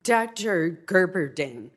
Dr. Gerberding,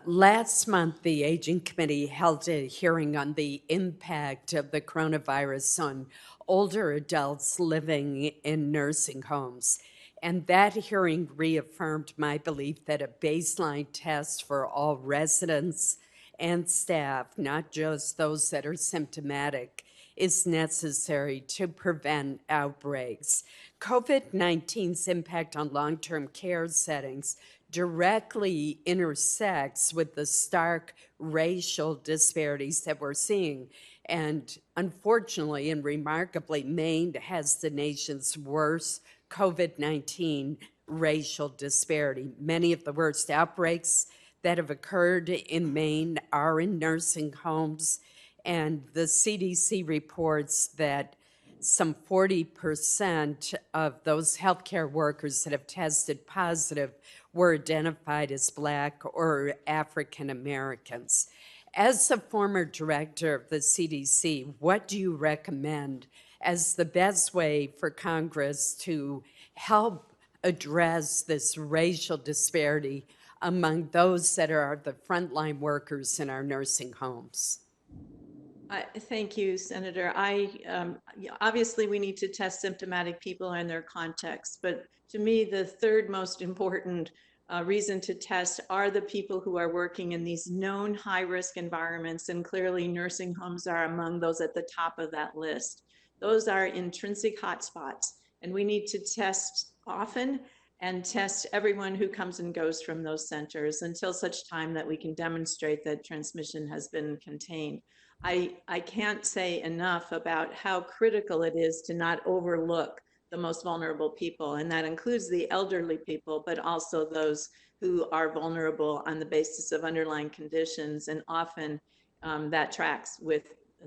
last month the Aging Committee held a hearing on the impact of the coronavirus on older adults living in nursing homes. And that hearing reaffirmed my belief that a baseline test for all residents and staff, not just those that are symptomatic, is necessary to prevent outbreaks. COVID 19's impact on long term care settings directly intersects with the stark racial disparities that we're seeing. And unfortunately and remarkably, Maine has the nation's worst COVID 19 racial disparity. Many of the worst outbreaks that have occurred in Maine are in nursing homes. And the CDC reports that some 40% of those healthcare workers that have tested positive were identified as Black or African Americans. As a former director of the CDC, what do you recommend as the best way for Congress to help address this racial disparity among those that are the frontline workers in our nursing homes? Thank you, Senator. Obviously we need to test symptomatic people in their context, but to me, the third most important reason to test are the people who are working in these known high-risk environments, and clearly nursing homes are among those at the top of that list. Those are intrinsic hotspots, and we need to test often and test everyone who comes and goes from those centers until such time that we can demonstrate that transmission has been contained. I can't say enough about how critical it is to not overlook the most vulnerable people, and that includes the elderly people, but also those who are vulnerable on the basis of underlying conditions, and often that tracks with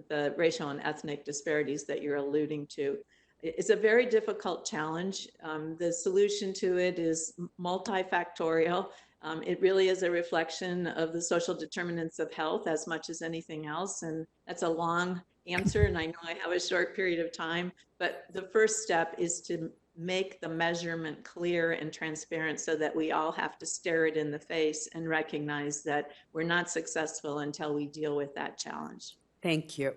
the racial and ethnic disparities that you're alluding to. It's a very difficult challenge. The solution to it is multifactorial. It really is a reflection of the social determinants of health as much as anything else. And that's a long answer, and I know I have a short period of time, but the first step is to make the measurement clear and transparent so that we all have to stare it in the face and recognize that we're not successful until we deal with that challenge. Thank you.